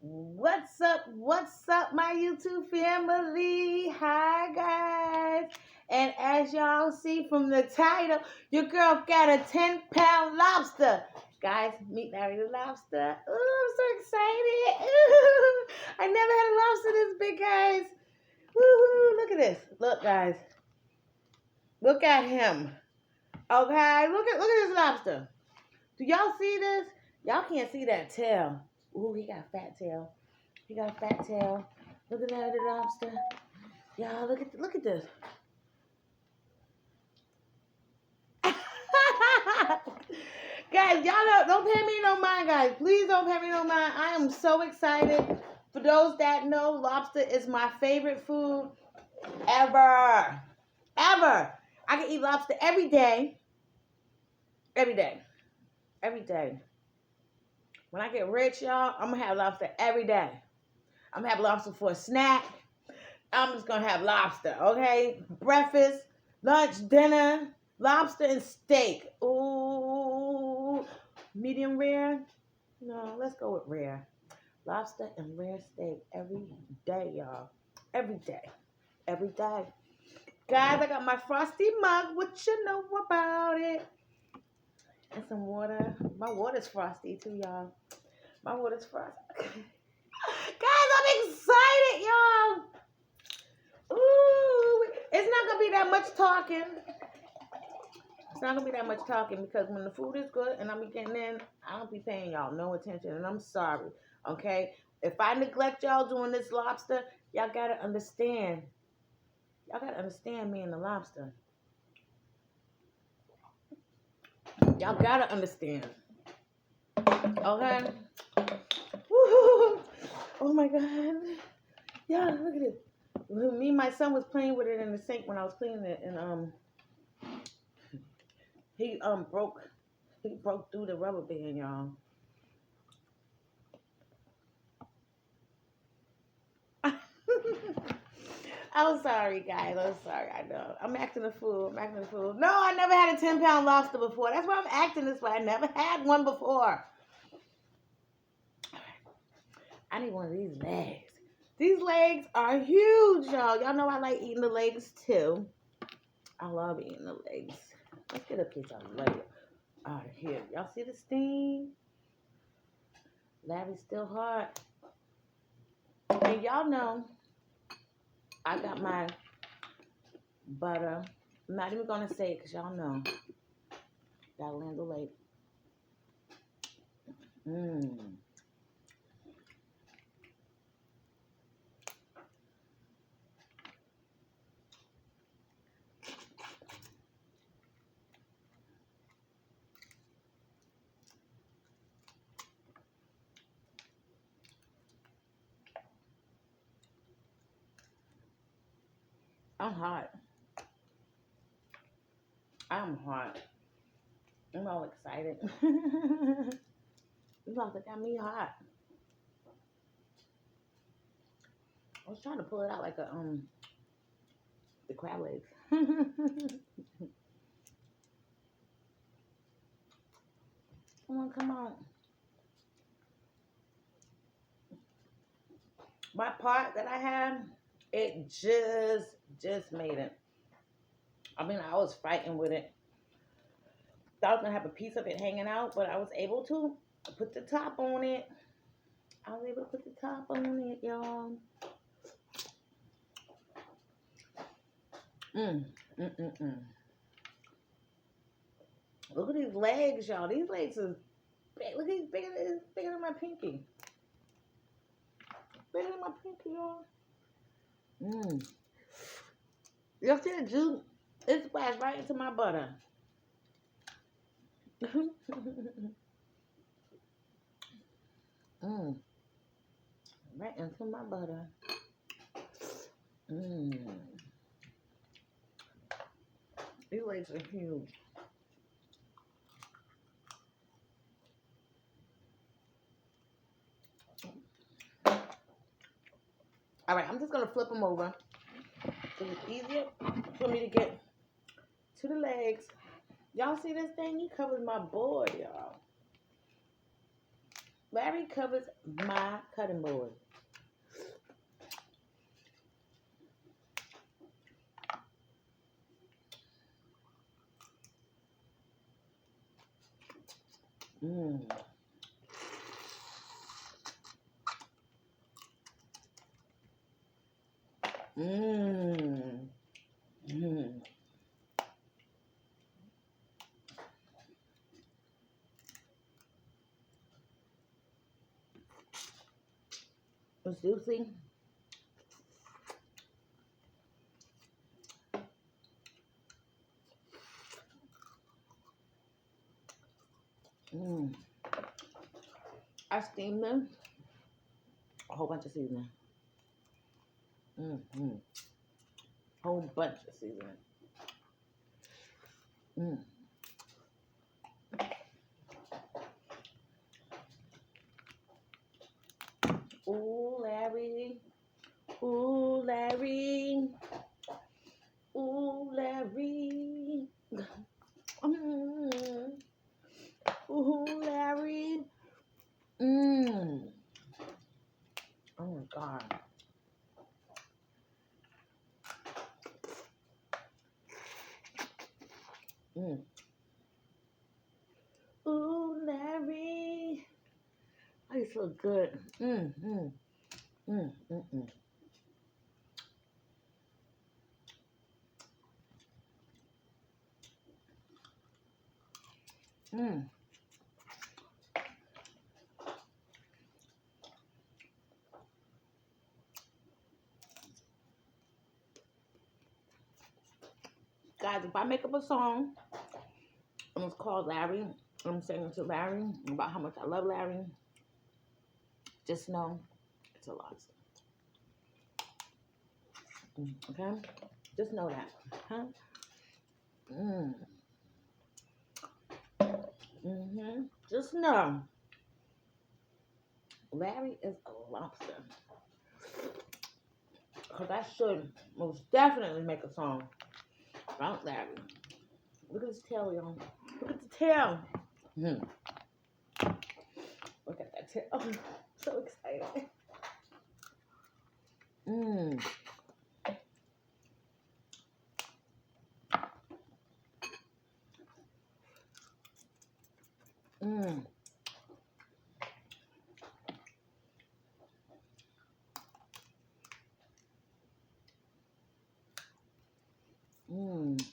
What's up, my YouTube family? Hi, guys. And as y'all see from the title, your girl got a 10-pound lobster. Guys, meet Larry the Lobster. Ooh, I'm so excited. Ooh, I never had a lobster this big, guys. Woohoo, look at this. Look, guys. Look at him. Okay, look at this lobster. Do y'all see this? Y'all can't see that tail. Ooh, he got a fat tail. He got a fat tail. Look at that, the lobster. Y'all, look at this. Guys, y'all don't pay me no mind, guys. Please don't pay me no mind. I am so excited. For those that know, lobster is my favorite food ever. Ever. I can eat lobster every day. Every day. Every day. When I get rich, y'all, I'm going to have lobster every day. I'm going to have lobster for a snack. I'm just going to have lobster, okay? Breakfast, lunch, dinner, lobster and steak. Ooh, medium rare? No, let's go with rare. Lobster and rare steak every day, y'all. Every day. Every day. Guys, I got my frosty mug. What you know about it? And some water. My water's frosty too, y'all. My water's frosty. Guys, I'm excited, y'all. Ooh, it's not going to be that much talking. It's not going to be that much talking because when the food is good and I'm getting in, I don't be paying y'all no attention. And I'm sorry, okay? If I neglect y'all doing this lobster, y'all got to understand. Y'all got to understand me and the lobster. Y'all got to understand. Okay? Woo-hoo. Oh, my God. Yeah, look at it. Me and my son was playing with it in the sink when I was cleaning it, and he broke through the rubber band, y'all. I'm sorry, guys. I'm sorry. I know. I'm acting a fool. No, I never had a 10-pound lobster before. That's why I'm acting this way. I never had one before. I need one of these legs. These legs are huge, y'all. Y'all know I like eating the legs, too. I love eating the legs. Let's get a piece of leg out of here. Y'all see the steam? Larry's still hot. And y'all know I got my butter. I'm not even going to say it because y'all know. Gotta land the lake. I'm hot. I'm hot. I'm all excited. You about to got me hot. I was trying to pull it out like the crab legs. Come on. My part that I had, it just made it. I mean, I was fighting with it. Thought I was gonna have a piece of it hanging out, but I was able to put the top on it. I was able to put the top on it, y'all. Look at these legs, y'all. These legs is big. Look, he's bigger than my pinky. Bigger than my pinky, y'all. Y'all see the juice? It splashed right into my butter. Right into my butter. These legs are huge. All right, I'm just going to flip them over so it's easier for me to get to the legs. Y'all see this thing? He covers my board, y'all. Larry covers my cutting board. Mmm. Mmm. Mmm. It's juicy. Mmm. I steamed them. A whole bunch of seasoning. Mmm. Whole bunch of seasoning. Mmm. Ooh, Larry. Ooh, Larry. Ooh, Larry. Mm. Ooh, Larry. Mmm. Oh my God. Mm. Ooh, Larry. Oh, you so good. Mm, mm, mm, mm, mm. Mm. Guys, if I make up a song and it's called Larry, I'm singing to Larry about how much I love Larry, just know it's a lot. Okay? Just know that. Huh? Mm. Mm-hmm. Just know Larry is a lobster. Because I should most definitely make a song about Larry. Look at his tail, y'all. Look at the tail. Mm. Look at that tail. Oh, I'm so excited. Mmm. Mmm. Mmm.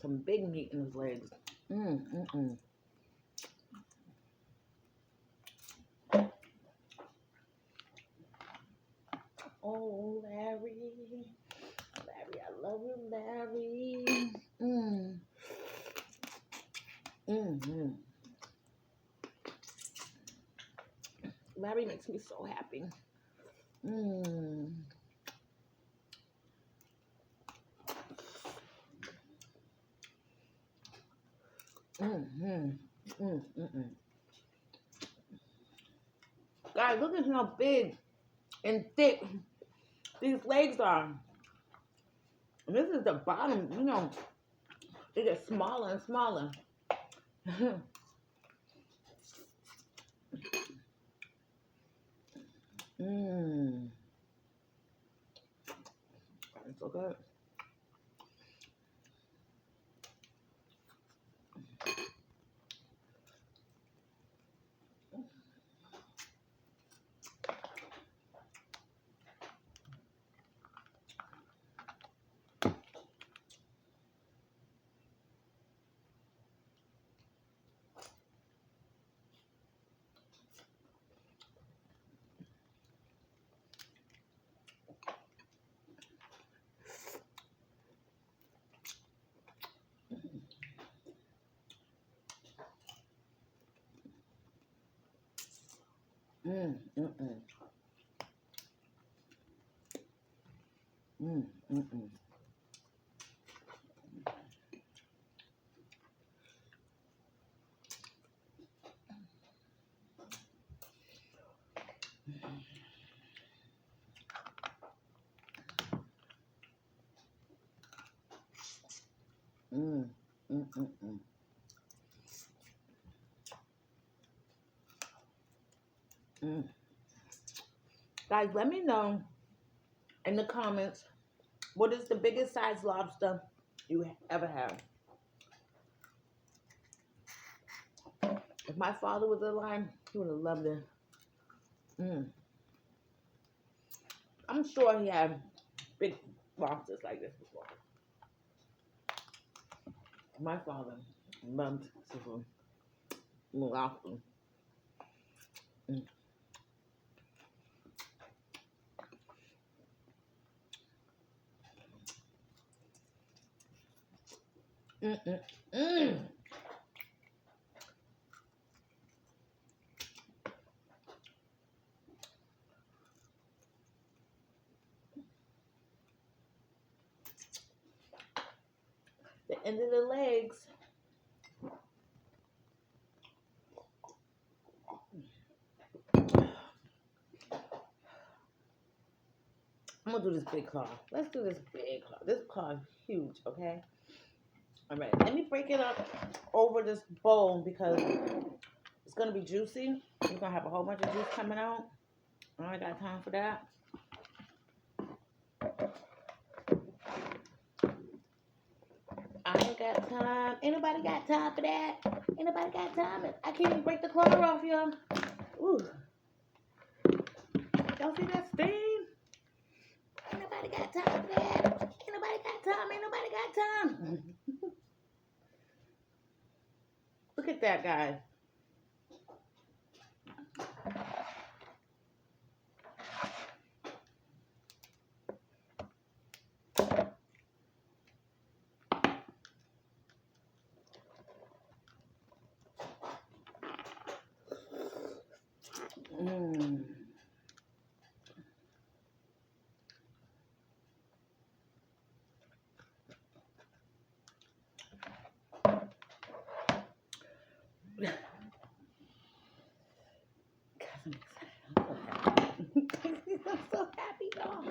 Some big meat in his legs. Mmm. Mm-mm. Oh, Larry. Larry, I love you, Larry. Mmm. Mm-hmm. Larry makes me so happy. Mmm. Mm-hmm. Mm-mm. Guys, look at how big and thick these legs are. And this is the bottom, you know, they get smaller and smaller. Mmm. It's so good. Mmm. Mm-mm. Mmm. Mm-mm. Mmm. Mm-mm-mm. Mm. Guys, let me know in the comments what is the biggest size lobster you ever had. If my father was alive, he would have loved it. Mm. I'm sure he had big lobsters like this before. My father loved seafood. Lobster. Mm. Mm, mm, mm. The end of the legs. I'm gonna do this big claw. Let's do this big claw. This claw is huge, okay? All right, let me break it up over this bowl because it's gonna be juicy. We're gonna have a whole bunch of juice coming out. I ain't got time for that. I ain't got time. Ain't nobody got time for that. Ain't nobody got time. I can't even break the claw off, y'all. Ooh. Y'all see that stain? Ain't nobody got time for that. Ain't nobody got time. Ain't nobody got time. Look at that, guys. Mmm. I'm so happy, y'all.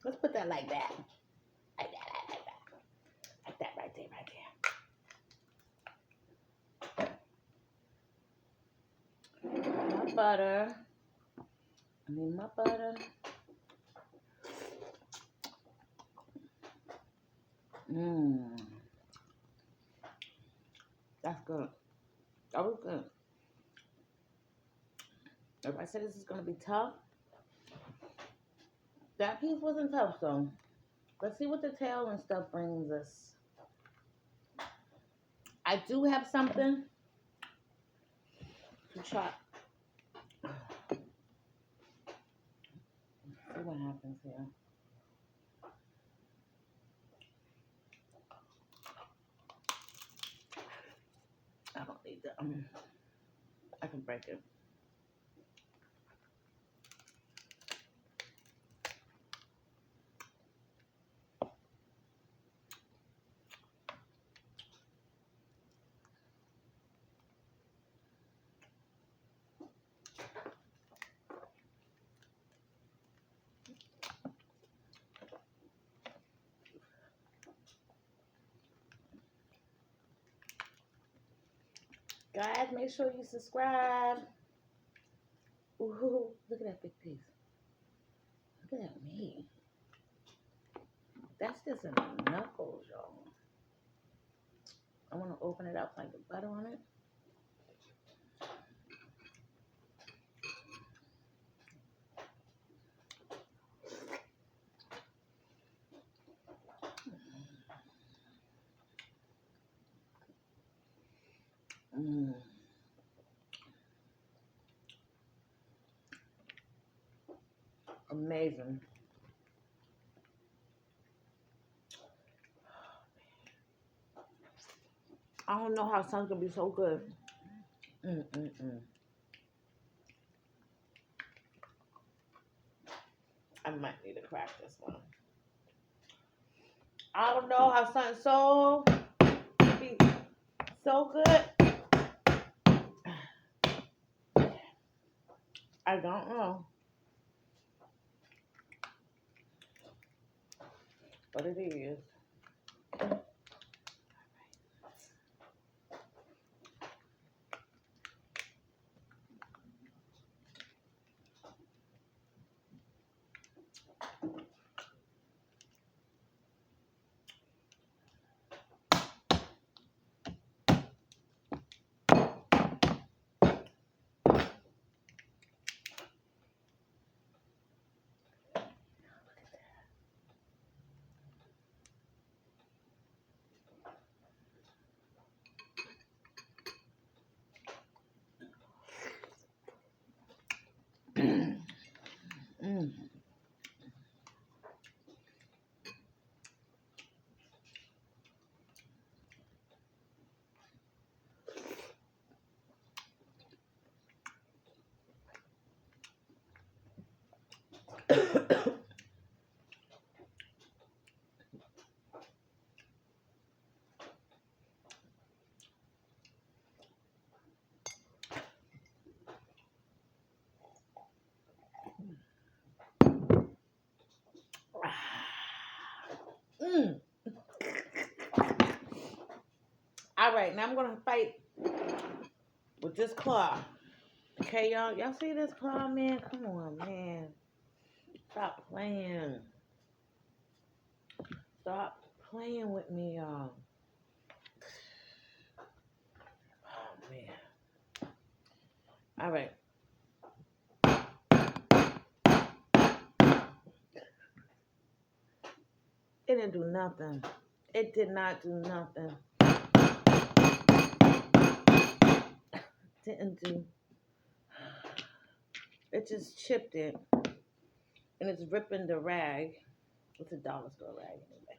Let's put that like that. Like that, like that. Like that right there, right there. My butter. I need my butter. Mmm. That's good. That was good. If I said this is going to be tough, that piece wasn't tough, so let's see what the tail and stuff brings us. I do have something to chop. Let's see what happens here. I don't need that. I can break it. Guys, make sure you subscribe. Ooh, look at that big piece. Look at that meat. That's just in the knuckles, y'all. I want to open it up like the butter on it. Mmm. Amazing. I don't know how something can be so good. I might need to crack this one. I don't know how something so be so good. I don't know. But it is. Mm. All right, now I'm gonna fight with this claw. Okay, y'all. Y'all see this claw, man? Come on, man. Stop playing. Stop playing with me, y'all. Oh man. All right. It didn't do nothing. It did not do nothing. Didn't do. It just chipped it, and it's ripping the rag. It's a dollar store rag anyway.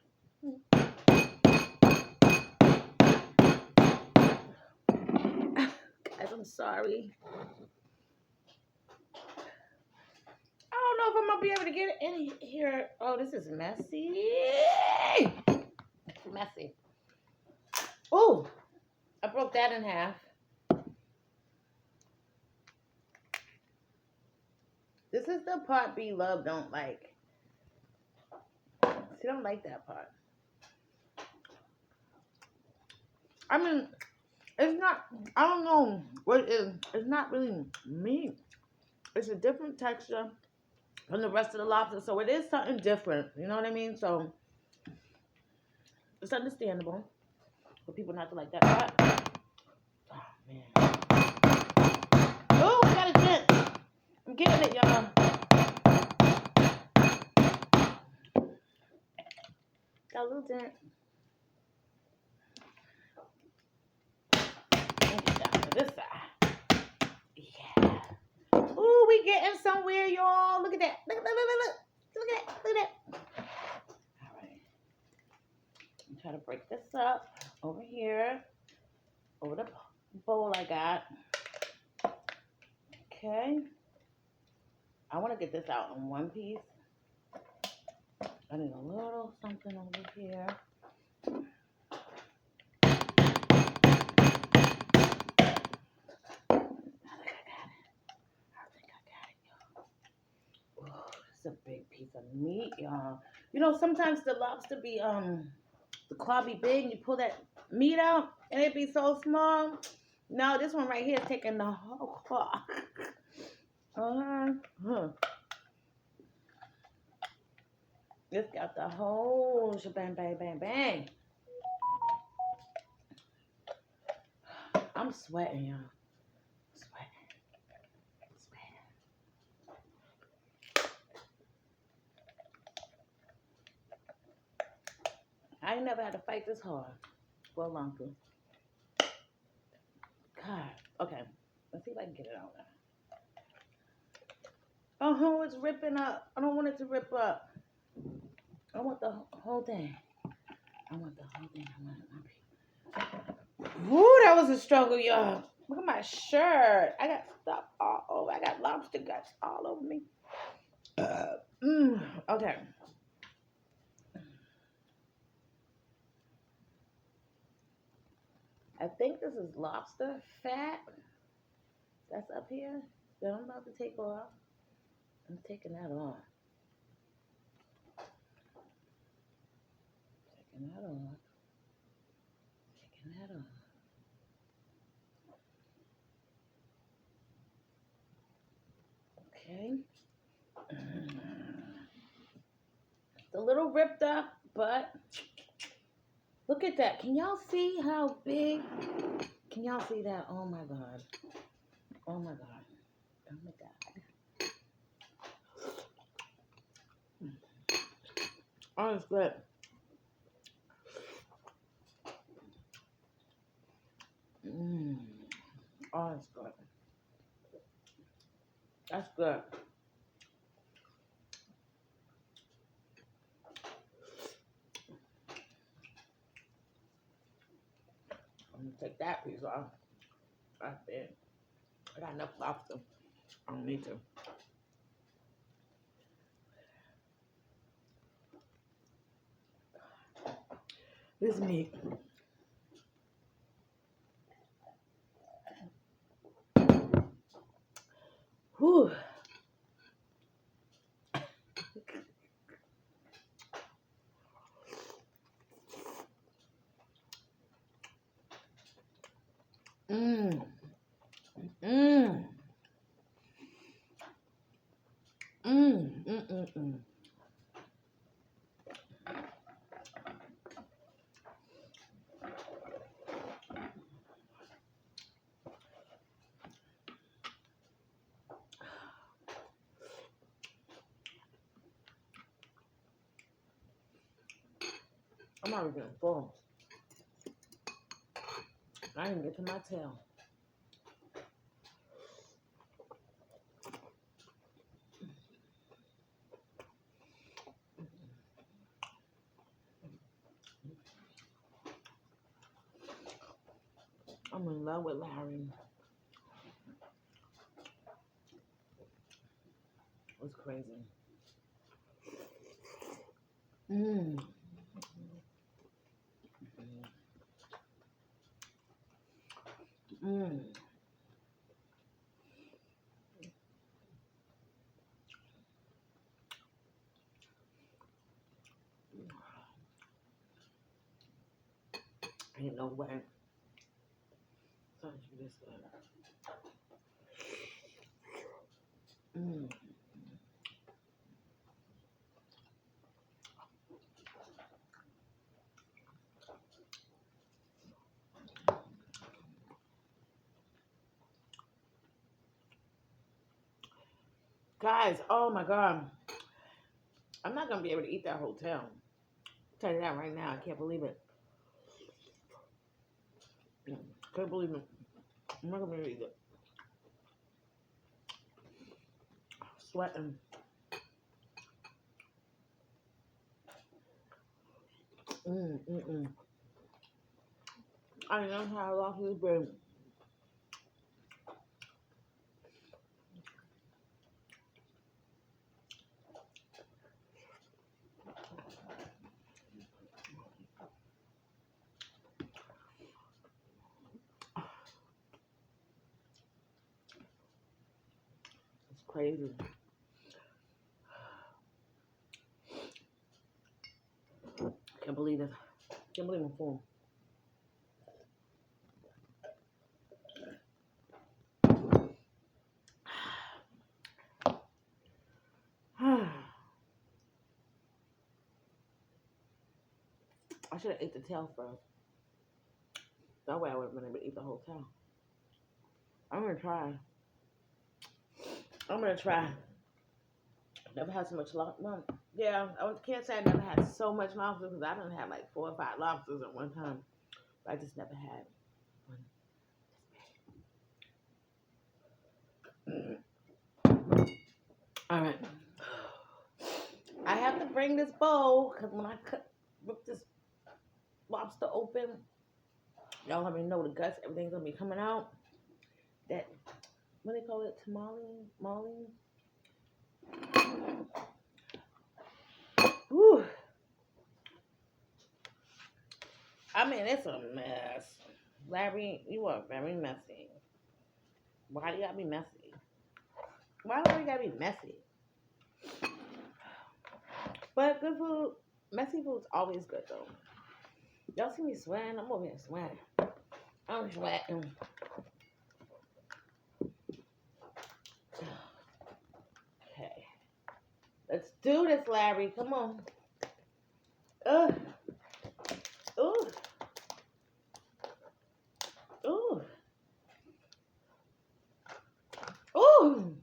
Guys, I'm sorry. I don't know if I'm gonna be able to get it in here. Oh, this is messy. It's messy. Oh, I broke that in half. This is the part B Love don't like. She don't like that part. I mean, it's not, I don't know what it is. It's not really meat. It's a different texture from the rest of the lobster. So it is something different. You know what I mean? So it's understandable for people not to like that part. Oh, man. Oh, I got a dent. I'm getting it, y'all. Got a little dent. Down to this side. Yeah. Ooh, we getting somewhere, y'all. Look at that. Look at that. Look at that. Look at that. All right. I'm trying to break this up over here. Over the bowl I got. Okay. I want to get this out in one piece. I need a little something over here. It's a big piece of meat, y'all. You know, sometimes the lobster be the claw be big and you pull that meat out and it be so small. No, this one right here is taking the whole claw. It's got the whole shebang, bang, bang, bang. I'm sweating, y'all. I ain't never had to fight this hard for a long time. God. Okay. Let's see if I can get it out now. Oh, it's ripping up. I don't want it to rip up. I want the whole thing. I want the whole thing. Woo, that was a struggle, y'all. Look at my shirt. I got stuff all over. I got lobster guts all over me. Okay. I think this is lobster fat. That's up here that I'm about to take off. I'm taking that off. Taking that off. Taking that off. Okay. It's a little ripped up, but look at that. Can y'all see how big? Can y'all see that? Oh my God. Oh my God. Oh my God. Oh, it's good. Oh, it's good. That's good. I'm gonna take that piece off. That's it. I got enough lobster. I don't need to. this meat. Whew. Mmm. Mmm. Mmm. Mmm. I'm already getting full. I didn't get to my tail. I'm in love with Larry. It's crazy. Mmm. Mmm. Ain't no way. Such this way. Mmm. Guys, oh my God. I'm not gonna be able to eat that hotel. I'll tell you that right now. I can't believe it. Can't believe it. I'm not gonna be able to eat it. Sweating. I know how long it's been. It's crazy. Can't believe it. Can't believe I'm full. I should have ate the tail first. That way I would have been able to eat the whole tail. I'm gonna try. I'm gonna try. Never had so much lobster. Well, yeah, I can't say I never had so much lobster because I done had like 4 or 5 lobsters at one time. But I just never had one. All right. I have to bring this bowl because when I rip this lobster open, y'all already know the guts, everything's gonna be coming out. That, what do they call it? Tamale? Molly? Whew. I mean, it's a mess. Larry, you are very messy. Why do you gotta be messy? Why do you gotta be messy? But good food, messy food's always good though. Y'all see me sweating? I'm over here sweating. I'm sweating. Okay. Let's do this, Larry. Come on. Ugh. Ooh. Ooh. Ooh.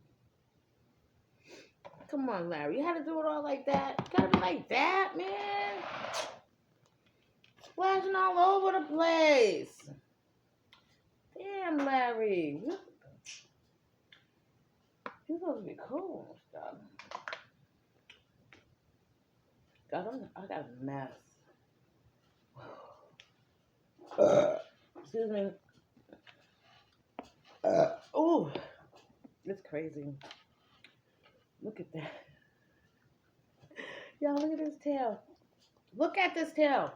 Come on, Larry. You had to do it all like that. You gotta be like that, man. Splashing all over the place. Damn, Larry. You're supposed to be cool and stuff. God, I got a mess. Excuse me. Oh, it's crazy. Look at that. Y'all, look at this tail. Look at this tail.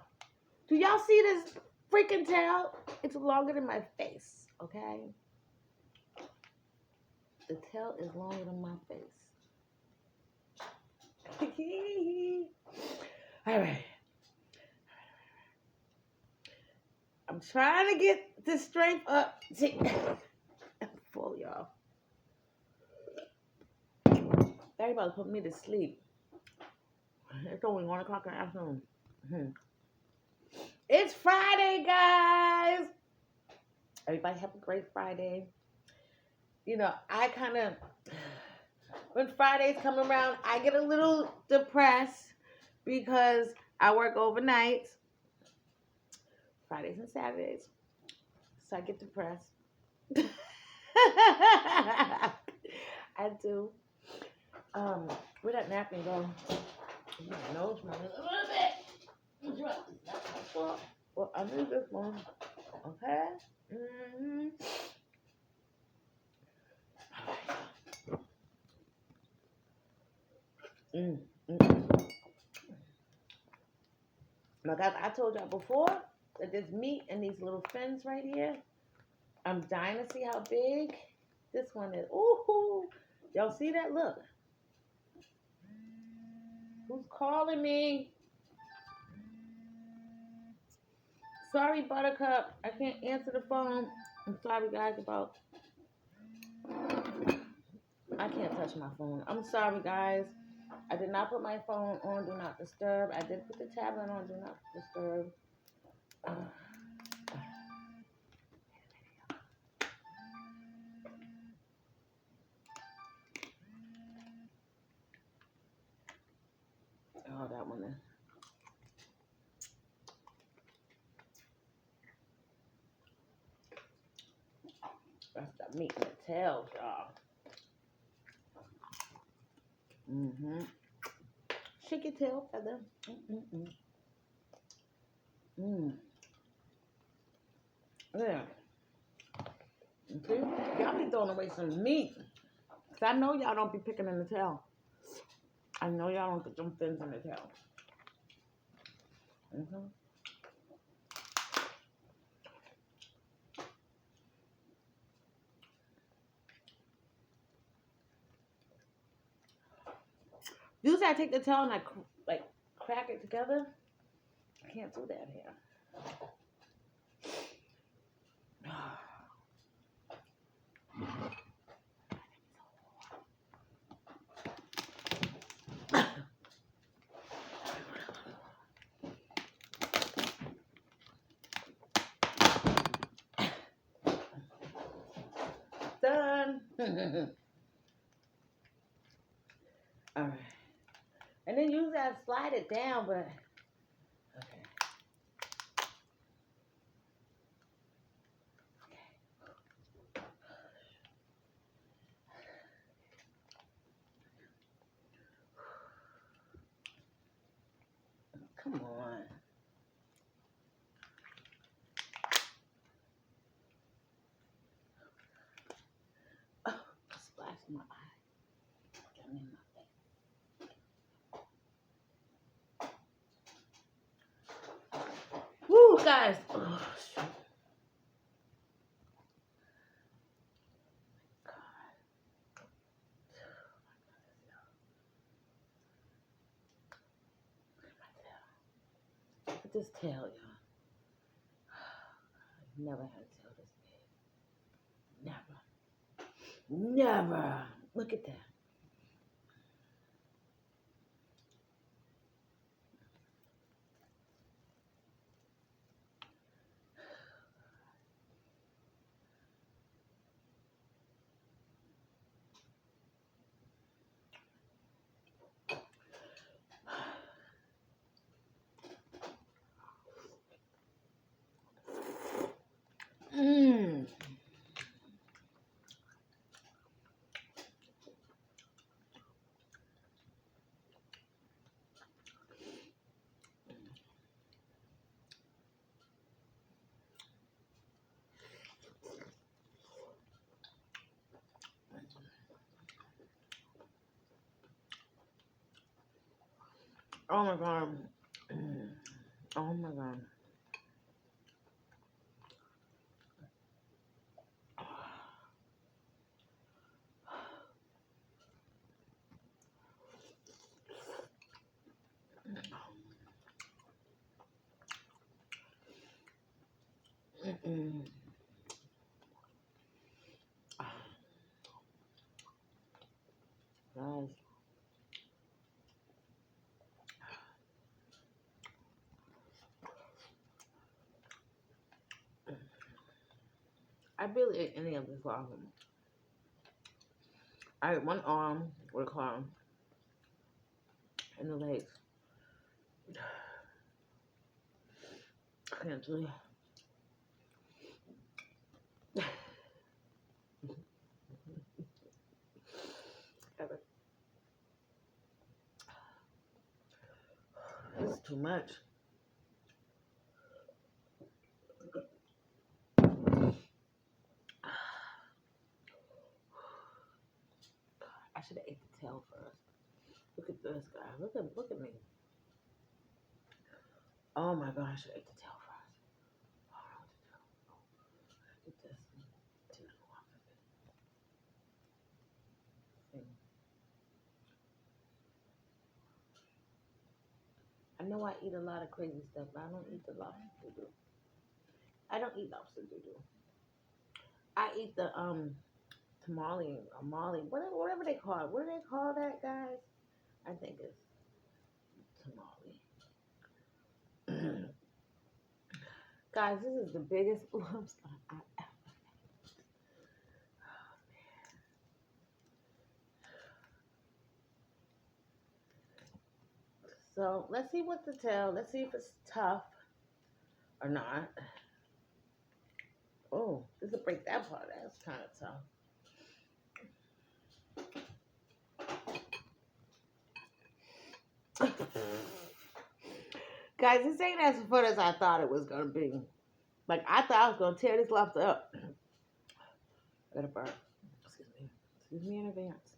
Do y'all see this freaking tail? It's longer than my face, okay? The tail is longer than my face. All right. I'm trying to get the strength up. I'm full, y'all. Everybody put me to sleep. It's only 1 o'clock in the afternoon. It's Friday, guys. Everybody have a great Friday. You know, I kind of, when Fridays come around, I get a little depressed because I work overnight, Fridays and Saturdays. So I get depressed. I do. Where that napkin go? My nose running a little bit. Well, I need this one. Okay. Mm-hmm. Now, guys, I told y'all before that there's meat in these little fins right here. I'm dying to see how big this one is. Ooh, y'all see that? Look. Who's calling me? Sorry, Buttercup. I can't answer the phone. I'm sorry, guys, about... I can't touch my phone. I'm sorry, guys. I did not put my phone on Do Not Disturb. I did put the tablet on Do Not Disturb. Oh, that one is... That's the meat and the tails, y'all. Shake your tail feather. Yeah. See? Y'all be throwing away some meat. Cause I know y'all don't be picking in the tail. I know y'all don't put them fins in the tail. Usually I take the tail and I like crack it together. I can't do that here. Done. All right. And then usually I slide it down, but okay. Come on. Oh, splash my eye. Got me in my face. Woo, guys. Oh, shoot. Look at this tail, y'all. I've never had a tail this big. Never. Never. Look at that. Oh my God. Oh my God. I barely ate any of this lobster. I ate one arm with a claw and the legs. I can't do it. This is too much. I should have ate the tail first. Look at this guy. Look at me. Oh my gosh, I should have ate the tail first. Oh, I don't know what to do. Look at this. Take it off of it. I know I eat a lot of crazy stuff, but I don't eat the lobster doo-doo. I don't eat lobster doo-doo. I eat the tamale or molly, whatever they call it. What do they call that, guys? I think it's tamale. Guys, this is the biggest lobster I ever. So let's see what the tail. Let's see if it's tough or not. Oh, this will break that part. That's kind of tough. Guys, this ain't as fun as I thought it was gonna be. Like I thought I was gonna tear this lobster up. I gotta burp. Excuse me. Excuse me in advance.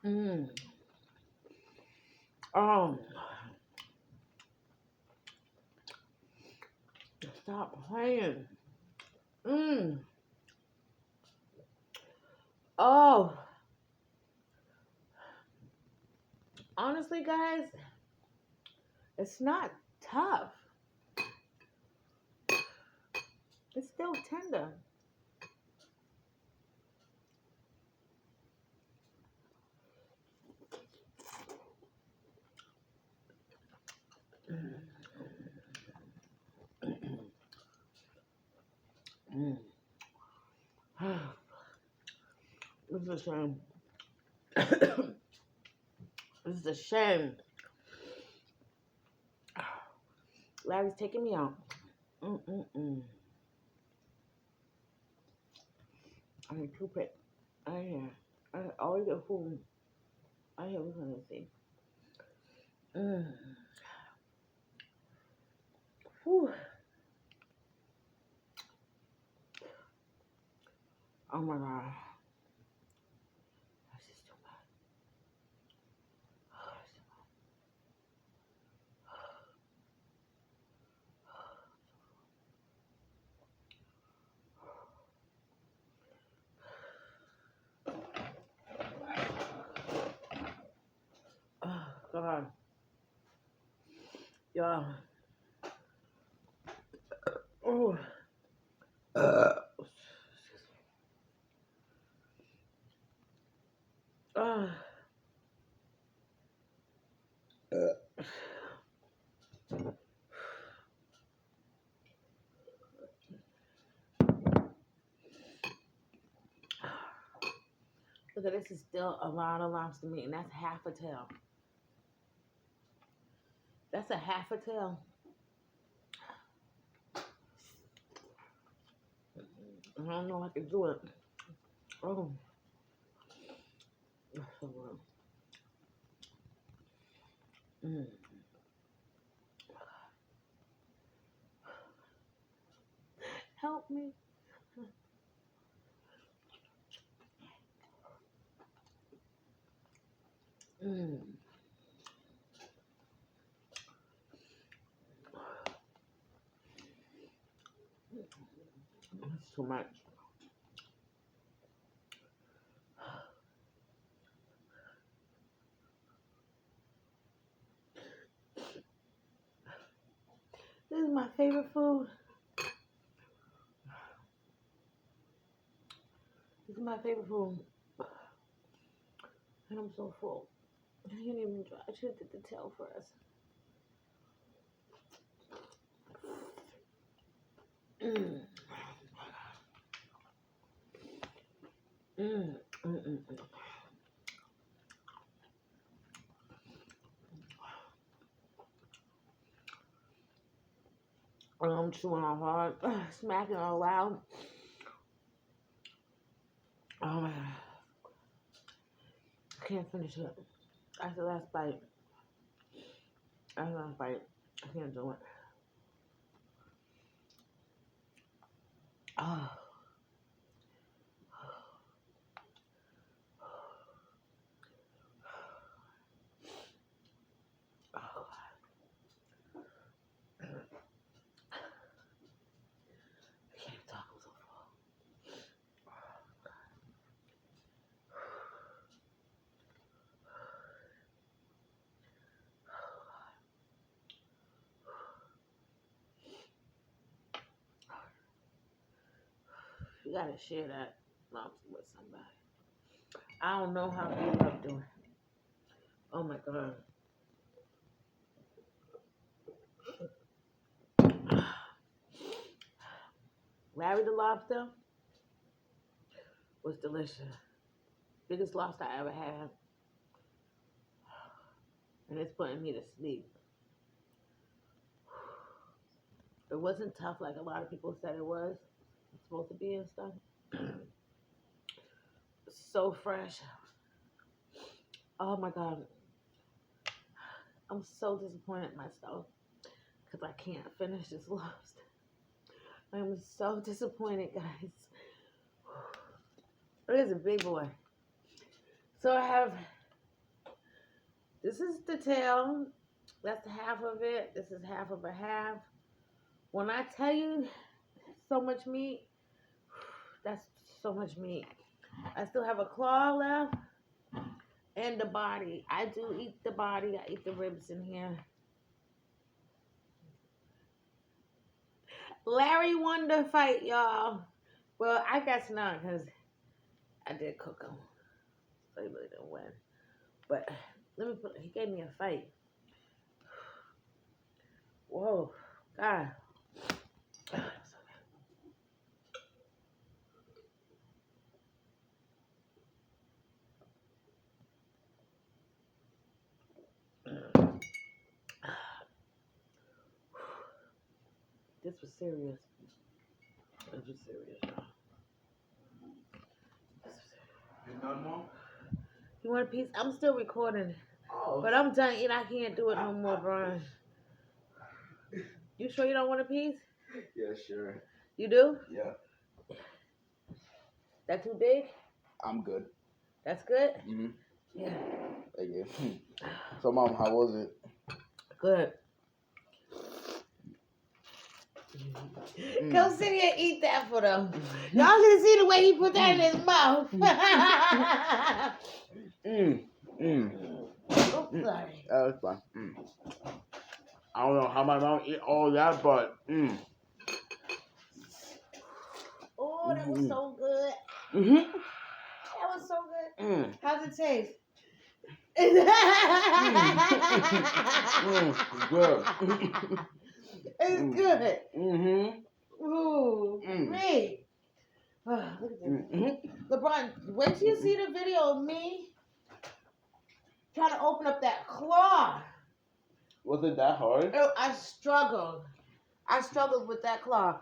Mmm. Oh. Stop playing. Mmm. Oh. Honestly, guys, it's not tough. It's still tender. Mm. This is a shame. This is a shame. Larry's taking me out. Mm-mm-mm. I need to poop it. I always get food. I hear we're gonna see. Whew. Oh my god. That's just too much. Oh god. Yeah. Oh. Uh. Look at this, is still a lot of lobster meat, and that's half a tail. That's a half a tail. I don't know if I can do it. Oh. That's so good. Help me. That's too much. This is my favorite food. This is my favorite food. And I'm so full. I didn't even try. I should have did the tail first. Mm. Mm. Mm. Mm. I'm chewing all hard, smacking all loud. Oh my god. I can't finish it. That's the last bite. That's the last bite. I can't do it. Oh. Oh. I can't talk. I'm so full. You gotta share that lobster with somebody. I don't know how you love doing it. Oh my god. Larry the Lobster was delicious. Biggest lobster I ever had. And it's putting me to sleep. It wasn't tough like a lot of people said it was. It's supposed to be and stuff. So fresh. Oh my god. I'm so disappointed in myself because I can't finish this lobster. I'm so disappointed, guys. It is a big boy. So I have, this is the tail. That's half of it. This is half of a half. When I tell you so much meat, that's so much meat. I still have a claw left and the body. I do eat the body. I eat the ribs in here. Larry won the fight, y'all. Well, I guess not because I did cook him. So he really didn't win. But let me put, he gave me a fight. Whoa, God. This was serious. This was serious, y'all. None more? You want a piece? I'm still recording. Oh. But I'm done eating. I can't do it no more, Brian. You sure you don't want a piece? Yeah, sure. You do? Yeah. That too big? I'm good. That's good? Mm-hmm. Yeah. Thank you. So, Mom, how was it? Good. Go sit here and eat that for them. Y'all didn't see the way he put that in his mouth. Oops, sorry. That's fine. I don't know how my mom eat all that, but Oh, that was so good. That was so good. How's it taste? Good. It's good. Mm-hmm. Ooh, great. Oh, look at this. LeBron, wait till you see the video of me trying to open up that claw. Was it that hard? Oh, I struggled. I struggled with that claw.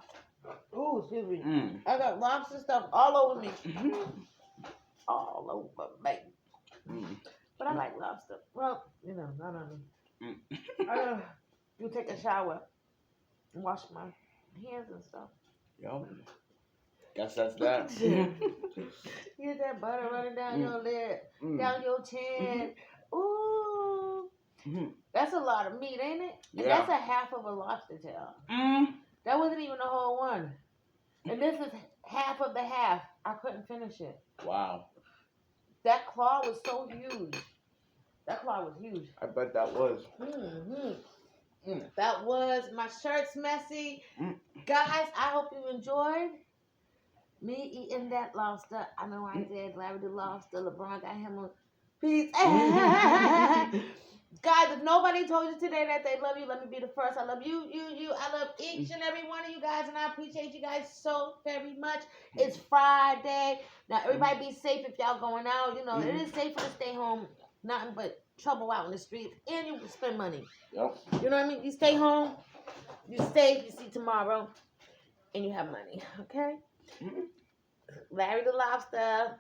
Ooh, excuse me. I got lobster stuff all over me. All over me. But I like lobster. Well, you know, not on me. I gotta you take a shower and wash my hands and stuff. Yo. Guess that's that. Get that butter running down your lip, down your chin. Ooh. That's a lot of meat, ain't it? And that's a half of a lobster tail. That wasn't even the whole one. And this is half of the half. I couldn't finish it. Wow. That claw was so huge. That claw was huge. I bet that was. That was, my shirt's messy. Guys, I hope you enjoyed me eating that lobster. I know I did. Larry the Lobster. LeBron got him a Peace. Guys, if nobody told you today that they love you, let me be the first. I love you. I love each and every one of you guys, and I appreciate you guys so very much. It's Friday. Now, everybody be safe if y'all going out. You know, it is safer to stay home. Nothing but trouble out in the streets, and you spend money. Yep. You know what I mean? You stay home, you stay, you see tomorrow, and you have money. Okay? Larry the Lobster.